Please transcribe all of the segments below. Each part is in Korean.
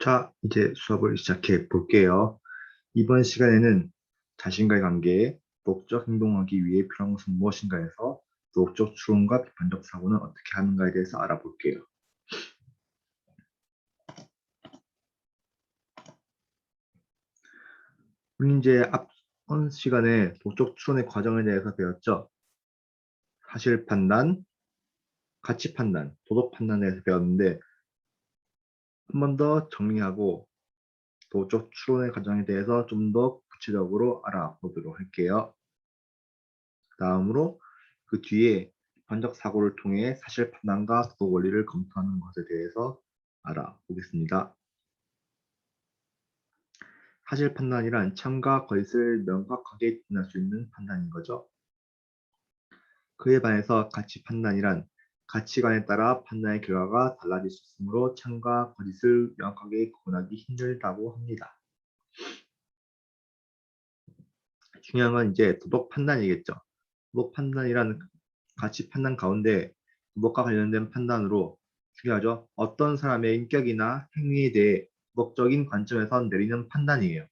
자, 이제 수업을 시작해 볼게요. 이번 시간에는 자신과의 관계에 도덕적 행동하기 위해 필요한 것은 무엇인가에서 도덕적 추론과 비판적 사고는 어떻게 하는가에 대해서 알아볼게요. 우리 이제 앞선 시간에 도덕적 추론의 과정에 대해서 배웠죠. 사실 판단, 가치 판단, 도덕 판단에 대해서 배웠는데 한 번 더 정리하고 도덕적 추론의 과정에 대해서 좀 더 구체적으로 알아보도록 할게요. 다음으로 그 뒤에 비판적 사고를 통해 사실 판단과 도덕 원리를 검토하는 것에 대해서 알아보겠습니다. 사실 판단이란 참과 거짓을 명확하게 구분할 수 있는 판단인 거죠. 그에 반해서 가치 판단이란 가치관에 따라 판단의 결과가 달라질 수 있으므로 참과 거짓을 명확하게 구분하기 힘들다고 합니다. 중요한 건 이제 도덕 판단이겠죠. 도덕 판단이란 가치 판단 가운데 도덕과 관련된 판단으로 중요하죠. 어떤 사람의 인격이나 행위에 대해 도덕적인 관점에서 내리는 판단이에요.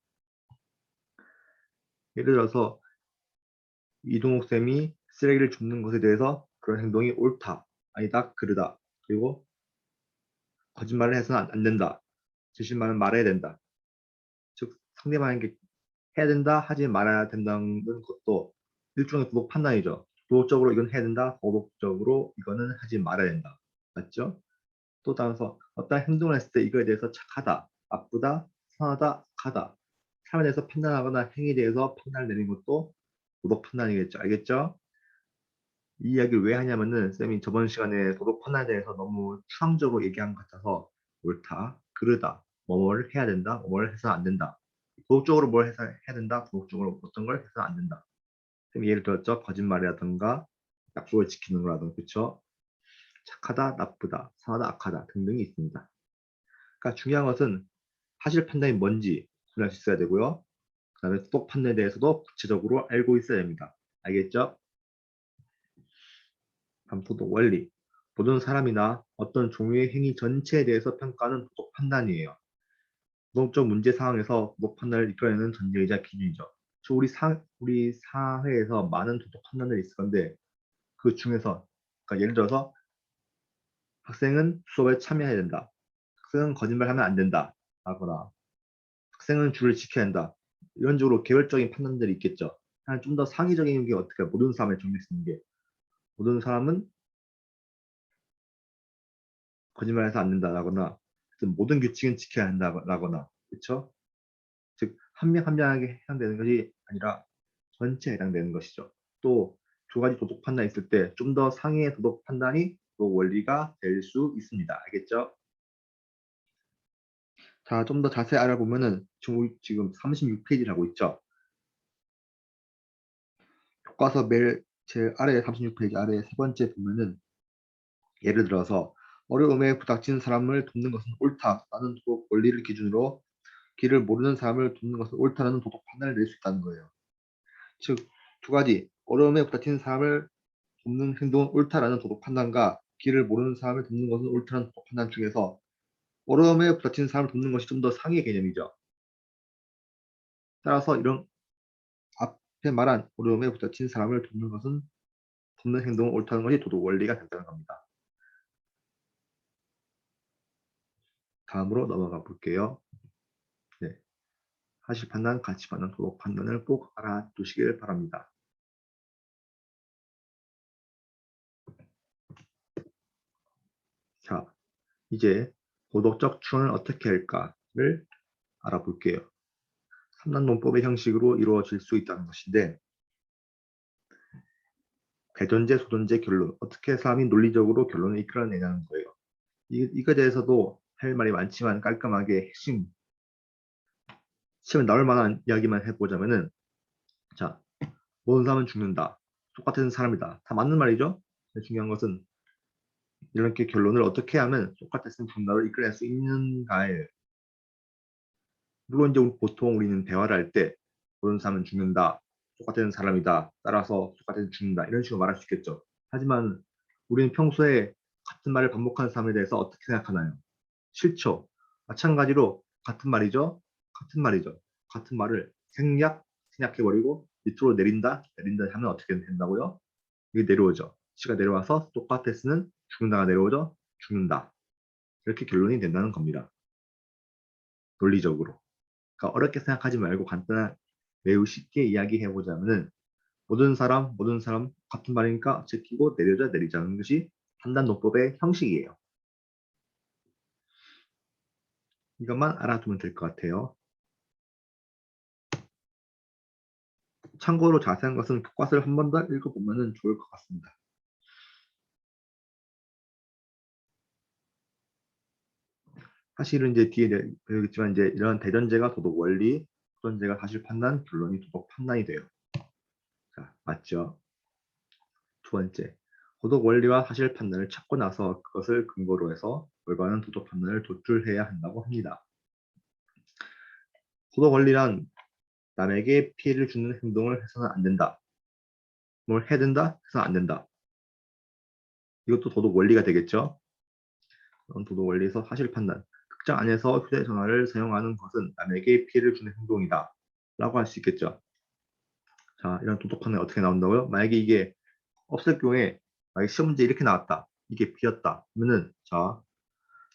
예를 들어서 이동욱 쌤이 쓰레기를 줍는 것에 대해서 그런 행동이 옳다, 아니다, 그르다. 그리고 거짓말을 해서는 안 된다. 진실만은 말해야 된다. 즉 상대방에게 해야 된다, 하지 말아야 된다는 것도 일종의 도덕 판단이죠. 도덕적으로 이건 해야 된다, 도덕적으로 이거는 하지 말아야 된다. 맞죠? 또 따라서 어떤 행동을 했을 때 이거에 대해서 착하다, 나쁘다, 선하다, 악하다. 사람에 대해서 판단하거나 행위에 대해서 판단을 내리는 것도 도덕 판단이겠죠. 알겠죠? 이 이야기를 왜 하냐면은 쌤이 저번 시간에 도덕 판단에 대해서 너무 추상적으로 얘기한 것 같아서 옳다, 그르다, 뭐뭐를 해야 된다, 뭐뭐를 해서 안 된다. 도덕적으로 뭘 해서 해야 된다, 도덕적으로 어떤 걸 해서 안 된다. 쌤이 예를 들었죠. 거짓말이라든가 약속을 지키는 거라든가 그렇죠. 착하다, 나쁘다, 선하다, 악하다 등등이 있습니다. 그러니까 중요한 것은 사실 판단이 뭔지 구분할 수 있어야 되고요. 그 다음에 도덕 판단에 대해서도 구체적으로 알고 있어야 됩니다. 알겠죠? 다음 도덕 원리. 모든 사람이나 어떤 종류의 행위 전체에 대해서 평가하는 도덕 판단이에요. 도덕적 문제 상황에서 도덕 판단을 이끌어내는 전제이자 기준이죠. 우리 사회에서 많은 도덕 판단들이 있을 건데 그 중에서 그러니까 예를 들어서 학생은 수업에 참여해야 된다. 학생은 거짓말하면 안 된다. 라거나 학생은 줄을 지켜야 한다. 이런 식으로 개별적인 판단들이 있겠죠. 좀 더 상위적인 게 어떻게 모든 사람을 정리할 수 있는 게 모든 사람은 거짓말해서 안 된다라거나 모든 규칙은 지켜야 한다라거나 그렇죠? 즉 한 명 한 명에게 해당되는 것이 아니라 전체에 해당되는 것이죠. 또 두 가지 도덕 판단이 있을 때 좀 더 상위의 도덕 판단이 또 원리가 될 수 있습니다. 알겠죠? 자, 좀 더 자세히 알아보면은 지금 36페이지라고 있죠. 교과서 매일 제일 아래 36페이지 아래 세 번째 보면은 예를 들어서 어려움에 부닥친 사람을 돕는 것은 옳다라는 도덕 원리를 기준으로 길을 모르는 사람을 돕는 것은 옳다라는 도덕 판단을 낼 수 있다는 거예요. 즉, 두 가지 어려움에 부닥친 사람을 돕는 행동은 옳다라는 도덕 판단과 길을 모르는 사람을 돕는 것은 옳다는 도덕 판단 중에서 어려움에 부닥친 사람을 돕는 것이 좀 더 상위 개념이죠. 따라서 이런 앞에 말한 어려움에 부닥친 사람을 돕는 행동은 옳다는 것이 도덕 원리가 된다는 겁니다. 다음으로 넘어가 볼게요. 네. 사실 판단, 가치 판단, 도덕 판단을 꼭 알아두시길 바랍니다. 자, 이제 도덕적 추론을 어떻게 할까를 알아볼게요. 3단 논법의 형식으로 이루어질 수 있다는 것인데 대전제, 소전제, 결론 어떻게 사람이 논리적으로 결론을 이끌어내냐는 거예요. 이거에 대해서도 할 말이 많지만 깔끔하게 핵심 시험에 나올 만한 이야기만 해보자면은 자, 모든 사람은 죽는다. 똑같은 사람이다. 다 맞는 말이죠. 중요한 것은 이렇게 결론을 어떻게 하면 소크라테스는 정답을 이끌어낼 수 있는가에 물론 이제 보통 우리는 대화를 할 때 모든 사람은 죽는다. 똑같은 사람이다. 따라서 소크라테스는 죽는다. 이런 식으로 말할 수 있겠죠. 하지만 우리는 평소에 같은 말을 반복하는 사람에 대해서 어떻게 생각하나요? 싫죠. 마찬가지로 같은 말이죠. 같은 말이죠. 같은 말을 생략해버리고 밑으로 내린다 하면 어떻게 된다고요? 이게 내려오죠. 시가 내려와서 소크라테스는 죽는다가 내려오죠. 죽는다. 이렇게 결론이 된다는 겁니다. 논리적으로. 그러니까 어렵게 생각하지 말고 간단한 매우 쉽게 이야기해보자면은 모든 사람 같은 말이니까 제끼고 내리자는 것이 판단 논법의 형식이에요. 이것만 알아두면 될 것 같아요. 참고로 자세한 것은 교과서를 한 번 더 읽어보면 좋을 것 같습니다. 사실은 이제 뒤에 배우겠지만 이제 이런 대전제가 도덕 원리, 후전제가 사실 판단, 결론이 도덕 판단이 돼요. 자, 맞죠? 두 번째, 도덕 원리와 사실 판단을 찾고 나서 그것을 근거로 해서 올바른 도덕 판단을 도출해야 한다고 합니다. 도덕 원리란 남에게 피해를 주는 행동을 해서는 안 된다. 뭘 해야 된다? 해서는 안 된다. 이것도 도덕 원리가 되겠죠? 도덕 원리에서 사실 판단. 극장 안에서 휴대전화를 사용하는 것은 남에게 피해를 주는 행동이다. 라고 할 수 있겠죠. 자, 이런 도덕 판단이 어떻게 나온다고요? 만약에 이게 없을 경우에 만약에 시험 문제 이렇게 나왔다. 이게 B였다. 그러면은 자,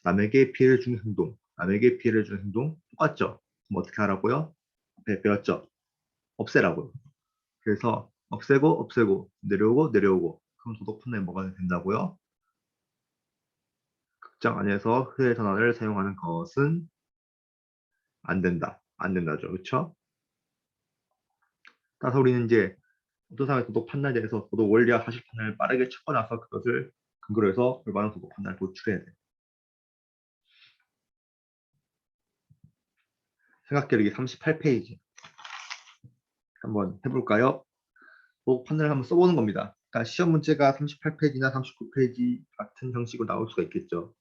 남에게 피해를 주는 행동. 남에게 피해를 주는 행동 똑같죠? 그럼 어떻게 하라고요? 앞에 배웠죠? 없애라고요. 그래서 없애고 내려오고 그럼 도덕 판단이 뭐가 된다고요? 극장 안에서 휴대전화를 사용하는 것은 안 된다. 안 된다죠. 그렇죠? 따라서 우리는 이제 어떤 사람의 도덕 판단에 대해서 도덕 원리와 사실 판단을 빠르게 찾고 나서 그것을 근거로 해서 올바른 도덕 판단을 도출해야 돼요. 생각해보기 38페이지 한번 해볼까요? 도덕 판단을 한번 써보는 겁니다. 그러니까 시험 문제가 38페이지나 39페이지 같은 형식으로 나올 수가 있겠죠.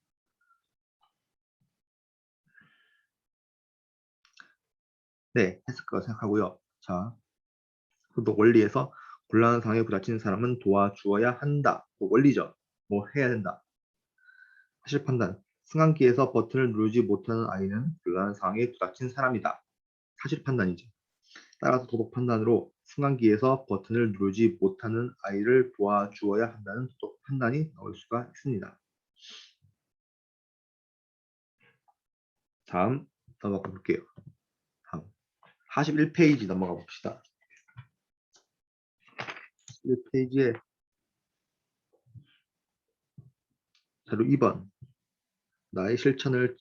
네, 했을 거라 생각하고요. 자, 도덕 원리에서 곤란한 상황에 부딪히는 사람은 도와주어야 한다. 원리죠. 뭐 해야 된다. 사실 판단. 승강기에서 버튼을 누르지 못하는 아이는 곤란한 상황에 부닥친 사람이다. 사실 판단이죠. 따라서 도덕 판단으로 승강기에서 버튼을 누르지 못하는 아이를 도와주어야 한다는 도덕 판단이 나올 수가 있습니다. 다음 넘어가 볼게요. 다음 41페이지 넘어가 봅시다. 1페이지에 자료 2번 나의 실천을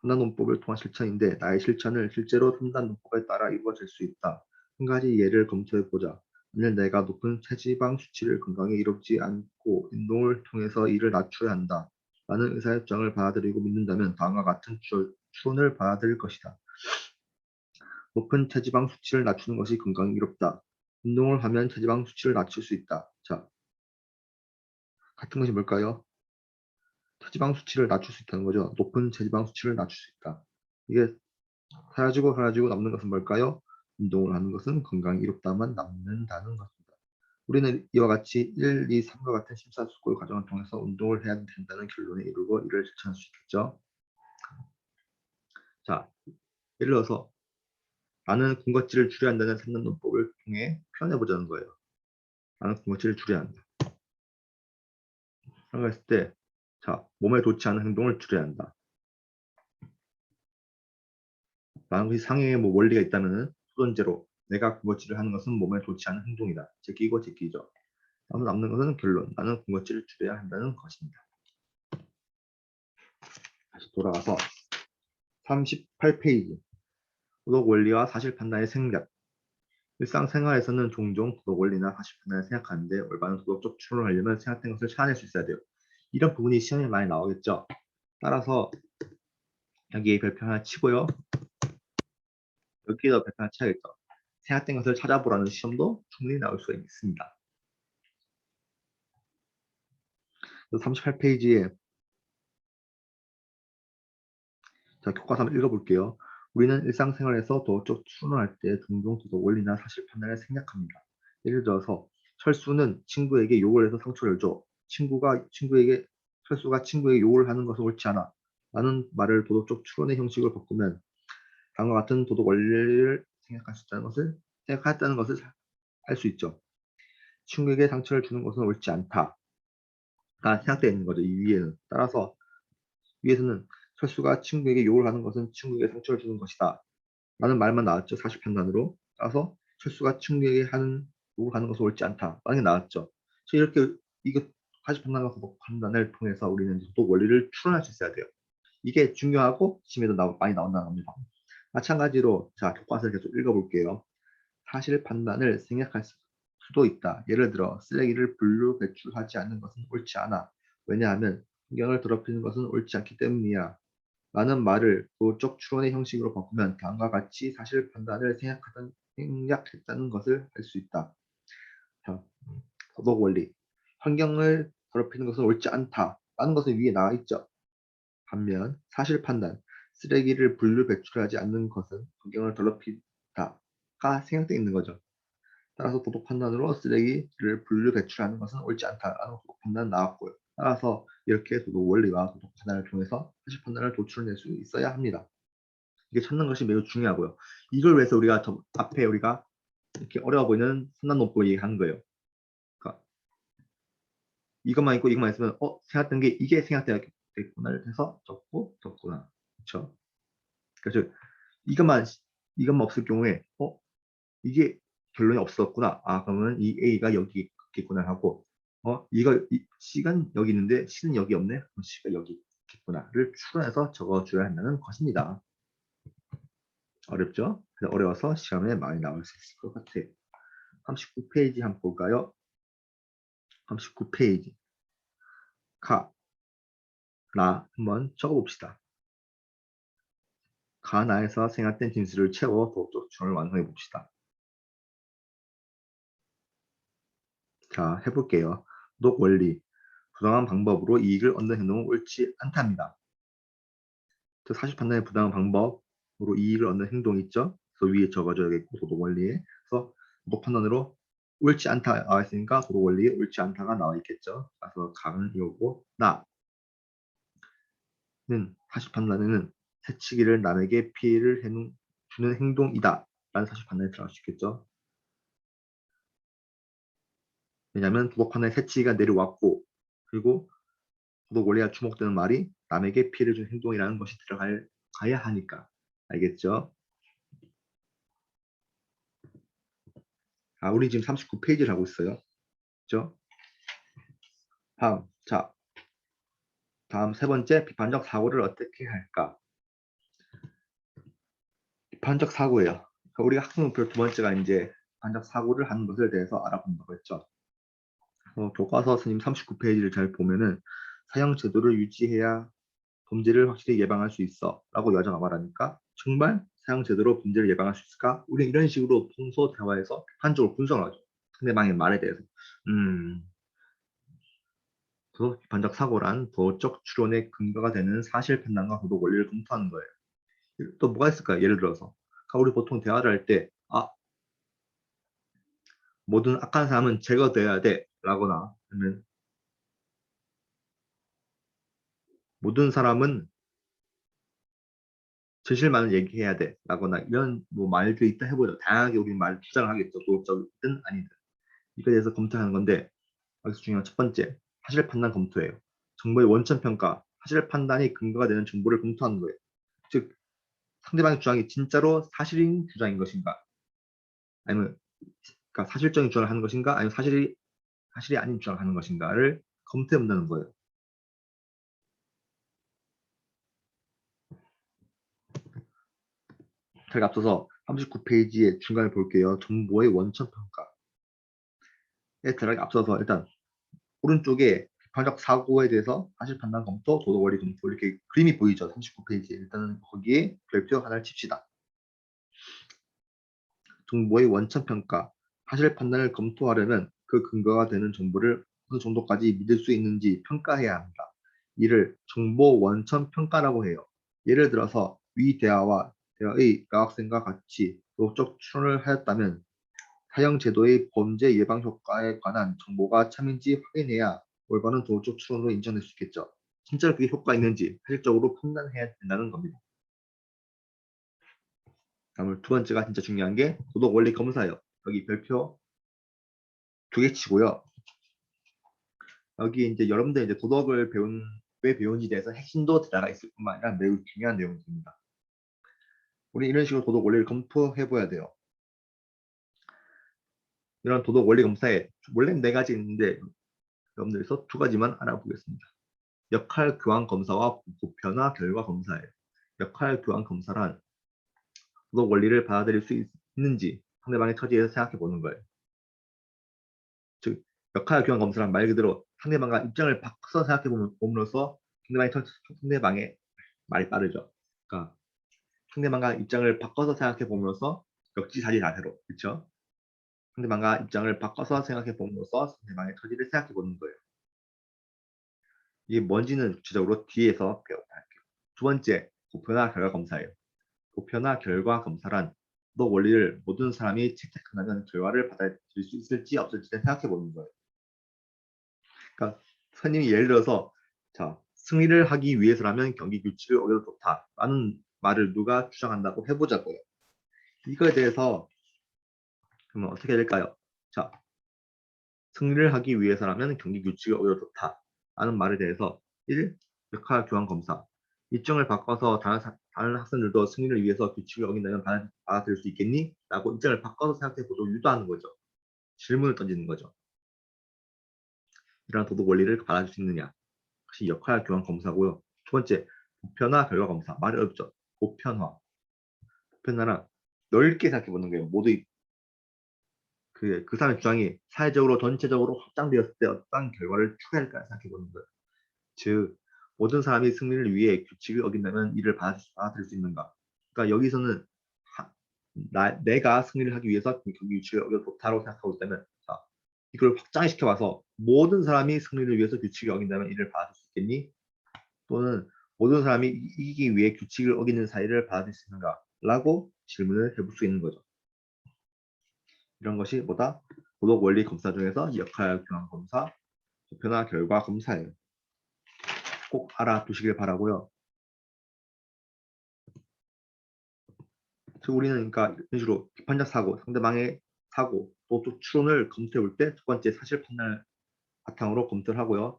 판단 논법을 통한 실천인데 나의 실천을 실제로 판단 논법에 따라 이루어질 수 있다. 한 가지 예를 검토해 보자. 만약 내가 높은 체지방 수치를 건강에 이롭지 않고 운동을 통해서 이를 낮춰야 한다. 라는 의사협정을 받아들이고 믿는다면 다음과 같은 추론을 받아들일 것이다. 높은 체지방 수치를 낮추는 것이 건강에 이롭다. 운동을 하면 체지방 수치를 낮출 수 있다. 자, 같은 것이 뭘까요? 체지방 수치를 낮출 수 있다는 거죠. 높은 체지방 수치를 낮출 수 있다. 이게 사라지고 남는 것은 뭘까요? 운동을 하는 것은 건강이 이롭다만 남는다는 것입니다. 우리는 이와 같이 1, 2, 3과 같은 심사숙고의 과정을 통해서 운동을 해야 된다는 결론에 이르고 이를 실천할 수 있겠죠. 자, 예를 들어서 나는 군것질을 줄여야 한다는 3단 논법을 통해 표현해 보자는 거예요. 나는 군것질을 줄여야 한다. 그런 걸 했을 때, 자, 몸에 좋지 않은 행동을 줄여야 한다. 라는 것이 상해의 뭐 원리가 있다면은 후전제로 내가 군것질을 하는 것은 몸에 좋지 않은 행동이다. 제끼죠. 다음 남는 것은 결론. 나는 군것질을 줄여야 한다는 것입니다. 다시 돌아가서 38페이지. 도덕 원리와 사실 판단의 생략. 일상생활에서는 종종 도덕 원리나 사실 판단을 생각하는데 올바른 도덕적 추론을 하려면 생각된 것을 찾아낼 수 있어야 돼요. 이런 부분이 시험에 많이 나오겠죠. 따라서 여기에 별표 하나 치고요. 여기에도 별표 하나 쳐야겠죠. 생각된 것을 찾아보라는 시험도 충분히 나올 수가 있습니다. 38페이지에 자, 교과서 한번 읽어볼게요. 우리는 일상생활에서 도덕적 추론할 때 종종 도덕 원리나 사실 판단을 생략합니다. 예를 들어서 철수는 친구에게 욕을 해서 상처를 줘. 철수가 친구에게 욕을 하는 것은 옳지 않아. 라는 말을 도덕적 추론의 형식으로 바꾸면 다음과 같은 도덕 원리를 생각했다는 것을 할 수 있죠. 친구에게 상처를 주는 것은 옳지 않다가 생각되어 있는 거죠. 이 위에는. 따라서 위에서는 철수가 친구에게 욕을 하는 것은 친구에게 상처를 주는 것이다 라는 말만 나왔죠. 사실 판단으로. 따라서 철수가 친구에게 욕을 하는 것은 옳지 않다 라는 게 나왔죠. 그래서 이렇게 이거 사실 판단과 도덕 판단을 통해서 우리는 도덕 원리를 추론할 수 있어야 돼요. 이게 중요하고 시험에도 많이 나온다는 겁니다. 마찬가지로 자 교과서를 계속 읽어볼게요. 사실 판단을 생략할 수도 있다. 예를 들어 쓰레기를 분류 배출하지 않는 것은 옳지 않아. 왜냐하면 환경을 더럽히는 것은 옳지 않기 때문이야. 라는 말을 도적 추론의 형식으로 바꾸면 다음과 같이 사실 판단을 생략했다는 것을 할 수 있다. 자, 도덕 원리. 환경을 더럽히는 것은 옳지 않다. 라는 것은 위에 나와 있죠. 반면 사실 판단, 쓰레기를 분류 배출하지 않는 것은 환경을 더럽히다가 생략되어 있는 거죠. 따라서 도덕 판단으로 쓰레기를 분류 배출하는 것은 옳지 않다라는 도덕 판단은 나왔고요. 따라서 이렇게 도덕 원리와 도덕 판단을 통해서 사실 판단을 도출해낼 수 있어야 합니다. 이게 찾는 것이 매우 중요하고요. 이걸 위해서 우리가 앞에 우리가 이렇게 어려워 보이는 선단논법 얘기하는 거예요. 그러니까 이것만 있고 이것만 있으면 생각된 게 이게 생각되겠구나를 해서 적구나. 그렇죠? 그래서 이것만 없을 경우에 이게 결론이 없었구나. 그러면 이 A가 여기 있겠구나 하고 C가 여기 있는데 C는 여기 없네. 그럼 C가 여기 있겠구나를 추론해서 적어줘야 한다는 것입니다. 어렵죠? 어려워서 시험에 많이 나올 수 있을 것 같아요. 39페이지 한번 볼까요? 39페이지. 나 한번 적어봅시다. 나에서 생략된 진수를 채워 도덕적 추론을 완성해 봅시다. 자, 해볼게요. 도덕 원리. 부당한 방법으로 이익을 얻는 행동은 옳지 않답니다. 사실 판단의 부당한 방법으로 이익을 얻는 행동이 있죠. 그래서 위에 적어줘야겠고 도덕 원리에. 그래서 도덕 판단으로 옳지 않다 나와 있으니까 도덕 원리에 옳지 않다가 나와 있겠죠. 그래서 강은 이거고 나는 사실 판단에는 해치기를 남에게 피해를 주는 행동이다 라는 사실 판단이 들어갈 수 있겠죠. 왜냐하면 도덕 판단에 해치기가 내려왔고 그리고 도덕 원리가 주목되는 말이 남에게 피해를 주는 행동이라는 것이 들어가야 하니까. 알겠죠? 우리 지금 39페이지를 하고 있어요. 그죠? 다음 세 번째, 비판적 사고를 어떻게 할까? 비판적 사고예요. 그러니까 우리가 학습 목표 두 번째가 이제 비판적 사고를 하는 것에 대해서 알아본다고 했죠. 교과서 선생님 39페이지를 잘 보면은 사형 제도를 유지해야 범죄를 확실히 예방할 수 있어 라고 여자가 말하니까 정말 사형 제도로 범죄를 예방할 수 있을까? 우리는 이런 식으로 평소 대화에서 비판적으로 분석을 하죠. 상대방의 말에 대해서. 그 비판적 사고란 도덕적 추론의 근거가 되는 사실 판단과 도덕 원리를 검토하는 거예요. 또 뭐가 있을까요? 예를 들어서 우리 보통 대화를 할 때 모든 악한 사람은 제거돼야 돼 라거나 아니면 모든 사람은 진실만을 얘기해야 돼 라거나 이런 뭐 말들이 있다 해보죠. 다양하게 우리 말 주장을 하겠죠. 도덕적이든 아니든 이거에 대해서 검토하는 건데 여기서 중요한 첫 번째 사실 판단 검토예요. 정보의 원천 평가 사실 판단이 근거가 되는 정보를 검토하는 거예요. 즉 상대방의 주장이 진짜로 사실인 주장인 것인가 아니면 그러니까 사실적인 주장을 하는 것인가 아니면 사실이 아닌 주장을 하는 것인가를 검토해 본다는 거예요. 제가 앞서서 39페이지의 중간에 볼게요. 정보의 원천 평가에 들어가기 앞서서 일단 오른쪽에 비판적 사고에 대해서 사실 판단 검토, 도덕 원리 검토 이렇게 그림이 보이죠. 39페이지에 일단은 거기에 별표 하나를 칩시다. 정보의 원천 평가, 사실 판단을 검토하려면 그 근거가 되는 정보를 어느 정도까지 믿을 수 있는지 평가해야 합니다. 이를 정보 원천 평가라고 해요. 예를 들어서 위 대화의 여학생과 같이 도덕적 추론을 하였다면 사형 제도의 범죄 예방 효과에 관한 정보가 참인지 확인해야 올바른 도덕적 추론으로 인정될 수 있겠죠. 진짜로 그게 효과가 있는지 사실적으로 판단해야 된다는 겁니다. 다음 두 번째가 진짜 중요한 게 도덕 원리 검사예요. 여기 별표 2개 치고요. 여기 이제 여러분들 이제 도덕을 왜 배운지에 대해서 핵심도 들어가 있을 뿐만 아니라 매우 중요한 내용입니다. 우리 이런 식으로 도덕 원리를 검토해 봐야 돼요. 이런 도덕 원리 검사에 원래 4가지 있는데 여러분들에서 2가지만 알아보겠습니다. 역할 교환 검사와 보편화 결과 검사예요. 역할 교환 검사란 도덕 원리를 받아들일 수 있는지 상대방의 처지에서 생각해 보는 거예요. 즉 역할 교환 검사란 말 그대로 상대방과 입장을 바꿔서 생각해 봄으로써 상대방의 말이 빠르죠. 그러니까 상대방과 입장을 바꿔서 생각해 봄으로써 역지사지 자세로, 그렇죠? 상대방과 입장을 바꿔서 생각해 봄으로써 상대방의 처지를 생각해 보는 거예요. 이게 뭔지는 구체적으로 뒤에서 배워야 할게요. 두 번째, 보편화 결과 검사예요. 보편화 결과 검사란 도덕 원리를 모든 사람이 채택한다면 결과를 받아들일 수 있을지 없을지 생각해 보는 거예요. 그러니까 선생님이 예를 들어서 자 승리를 하기 위해서라면 경기 규칙을 어겨도 좋다라는 말을 누가 주장한다고 해보자고요. 이거에 대해서 그러면 어떻게 될까요? 자 승리를 하기 위해서라면 경기 규칙을 어겨도 좋다라는 말에 대해서 1. 역할 교환 검사 일정을 바꿔서 다른 학생들도 승리를 위해서 규칙을 어긴다면 받아들일 수 있겠니? 라고 입장을 바꿔서 생각해보도록 유도하는 거죠. 질문을 던지는 거죠. 이러한 도덕 원리를 받아줄 수 있느냐? 역시 역할 교환 검사고요. 두 번째, 보편화 결과 검사. 말이 어렵죠. 보편화. 보편화란 넓게 생각해보는 거예요. 모두 그 사람의 주장이 사회적으로 전체적으로 확장되었을 때 어떤 결과를 추구할까 생각해보는 거예요. 즉 모든 사람이 승리를 위해 규칙을 어긴다면 이를 받아들일 수 있는가? 그러니까 여기서는 내가 승리를 하기 위해서 경기 규칙을 어겨도 좋다고 생각하고 있다면 자, 이걸 확장시켜봐서 모든 사람이 승리를 위해서 규칙을 어긴다면 이를 받아들일 수 있겠니? 또는 모든 사람이 이기기 위해 규칙을 어기는 사회를 받아들일 수 있는가? 라고 질문을 해볼 수 있는 거죠. 이런 것이 뭐다? 도덕 원리 검사 중에서 역할 교환 검사, 보편화 결과 검사예요. 꼭 알아두시길 바라고요. 즉 우리는 그러니까 이런 식으로 비판적 사고, 상대방의 사고, 또 추론을 검토해 볼 때 첫 번째 사실 판단을 바탕으로 검토를 하고요.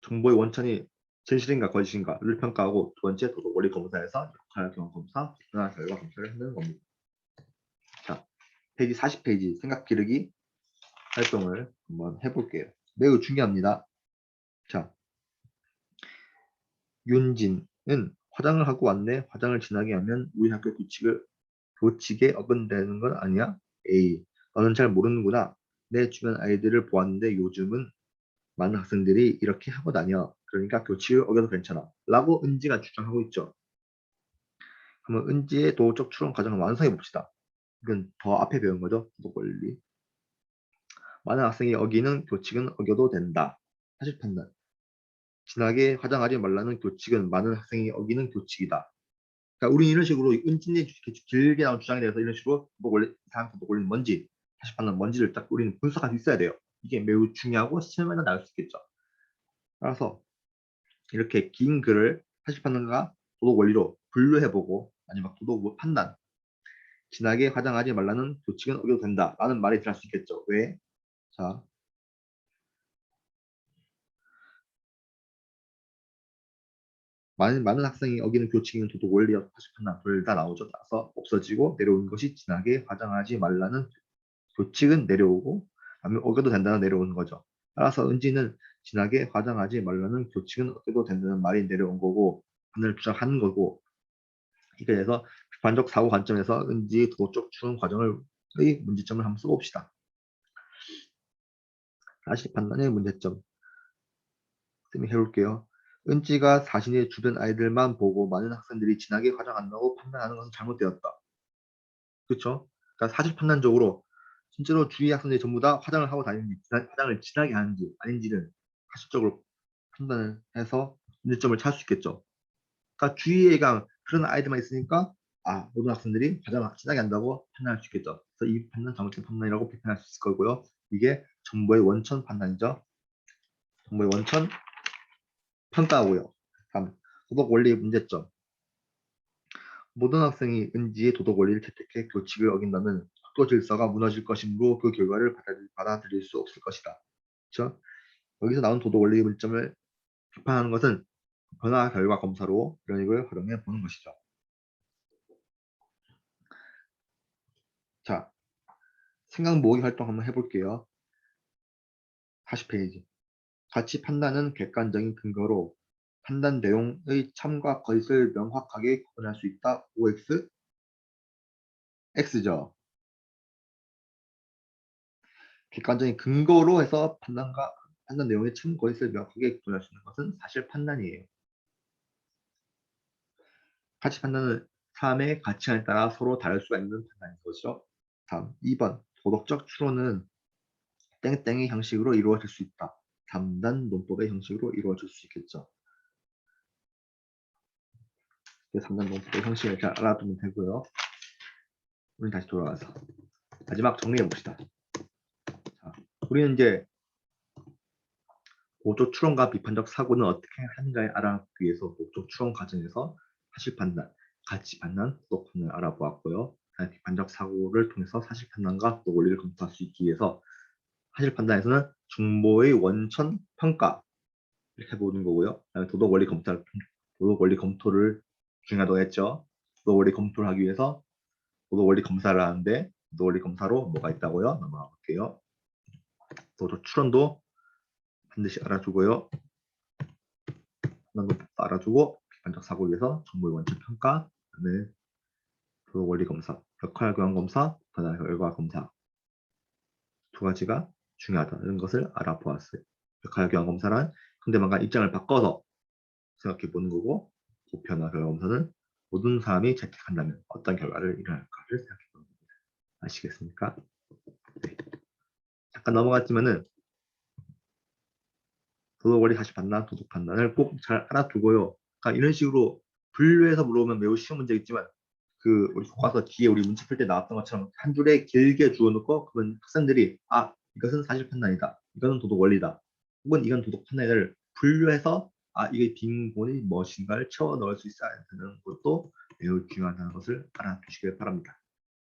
정보의 원천이 진실인가 거짓인가를 평가하고 두 번째 도덕 원리 검사에서 역할 교환 검사, 보편화 결과 검사를 하는 겁니다. 자, 페이지 40페이지 생각 기르기 활동을 한번 해볼게요. 매우 중요합니다. 자, 윤진은 화장을 하고 왔네. 화장을 진하게 하면 우리 학교 교칙에 어긋나는 건 아니야? A. 너는 잘 모르는구나. 내 주변 아이들을 보았는데 요즘은 많은 학생들이 이렇게 하고 다녀. 그러니까 교칙을 어겨도 괜찮아. 라고 은지가 주장하고 있죠. 그러면 은지의 도덕적 추론 과정을 완성해 봅시다. 이건 더 앞에 배운 거죠. 도덕 원리. 많은 학생이 어기는 교칙은 어겨도 된다. 사실 판단. 진하게 화장하지 말라는 교칙은 많은 학생이 어기는 교칙이다. 그러니까 우리는 이런 식으로 은진의 길게 나온 주장에 대해서 이런 식으로 이상한 도덕 원리는 뭔지, 사실 판단 뭔지를 딱 우리는 분석할 수 있어야 돼요. 이게 매우 중요하고 시험에는 나올 수 있겠죠. 따라서 이렇게 긴 글을 사실 판단과 도덕 원리로 분류해보고 아니면 도덕 판단, 진하게 화장하지 말라는 교칙은 어겨도 된다라는 말이 들어갈 수 있겠죠. 왜? 자, 많은 학생이 어기는 교칙인 도덕 원리와 사실 판단 둘 다 나오죠. 따라서 없어지고 내려오는 것이 진하게 화장하지 말라는 교칙은 내려오고 어겨도 된다는 내려오는 거죠. 따라서 은지는 진하게 화장하지 말라는 교칙은 어겨도 된다는 말이 내려온 거고 하늘 주장하는 거고 이게 돼서 비판적 사고 관점에서 은지의 도덕적 추론 과정의 문제점을 한번 써봅시다. 다시 판단의 문제점 쌤이 해볼게요. 은지가 자신의 주변 아이들만 보고 많은 학생들이 진하게 화장한다고 판단하는 것은 잘못되었다. 그렇죠? 그러니까 사실 판단적으로 진짜로 주위 학생들이 전부 다 화장을 하고 다니는지 화장을 진하게 하는지 아닌지는 사실적으로 판단을 해서 문제점을 찾을 수 있겠죠. 그러니까 주위에가 그런 아이들만 있으니까 모든 학생들이 화장을 진하게 한다고 판단할 수 있겠죠. 그래서 이 판단 잘못된 판단이라고 비판할 수 있을 거고요. 이게 정보의 원천 판단이죠. 정보의 원천 평가하고요. 다음, 도덕 원리 문제점. 모든 학생이 은지의 도덕 원리를 채택해 교칙을 어긴다면 학교 질서가 무너질 것이므로 그 결과를 받아들일 수 없을 것이다. 그렇죠? 여기서 나온 도덕 원리 문점을 비판하는 것은 변화 결과 검사로 이런 걸 활용해 보는 것이죠. 자, 생각 모으기 활동 한번 해볼게요. 40페이지. 가치 판단은 객관적인 근거로 판단 내용의 참과 거짓을 명확하게 구분할 수 있다. OX, X죠. 객관적인 근거로 해서 판단 내용의 참, 거짓을 명확하게 구분할 수 있는 것은 사실 판단이에요. 가치 판단은 사람의 가치관에 따라 서로 다를 수가 있는 판단인 것이죠. 다음 2번. 도덕적 추론은 땡땡의 형식으로 이루어질 수 있다. 3단 논법의 형식으로 이루어질 수 있겠죠. 3단 논법의 형식을 잘 알아두면 되고요. 우리 다시 돌아와서 마지막 정리해 봅시다. 자, 우리는 이제 목적 추론과 비판적 사고는 어떻게 하는가에 알아보기 위해서 목적 추론 과정에서 사실 판단, 가치 판단, 도덕 판단을 알아보았고요. 비판적 사고를 통해서 사실 판단과 도덕 원리를 검토할 수 있기 위해서 사실 판단에서는 정보의 원천 평가 이렇게 보는 거고요. 도덕 원리 검토를 중요하다고 했죠. 도덕 원리 검토를 하기 위해서 도덕 원리 검사를 하는데 도덕 원리 검사로 뭐가 있다고요? 넘어가 볼게요. 도덕 추론도 반드시 알아두고요. 판단도 알아두고 비판적 사고를 위해서 정보의 원천 평가, 그다음에 도덕 원리 검사, 역할 교환 검사, 변화 결과 검사 두 가지가 중요하다. 이런 것을 알아보았어요. 역할 교환 검사란 상대방과 입장을 바꿔서 생각해 보는 거고, 보편화 결과 검사는 모든 사람이 채택한다면 어떤 결과를 일어날까를 생각해 보는 겁니다. 아시겠습니까? 네. 잠깐 넘어갔지만은 도덕 원리 다시 판단, 도덕 판단을 꼭 잘 알아두고요. 그러니까 이런 식으로 분류해서 물어보면 매우 쉬운 문제겠지만 우리 교과서 뒤에 우리 문제 풀 때 나왔던 것처럼 한 줄에 길게 주어놓고 그러면 학생들이 이것은 사실 판단이다. 이거는 도덕 원리다. 혹은 이건 도덕 판단을 분류해서 이게 빈곤이 무엇인가를 채워 넣을 수 있어야 되는 것도 매우 중요하다는 것을 알아두시길 바랍니다.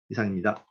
이상입니다.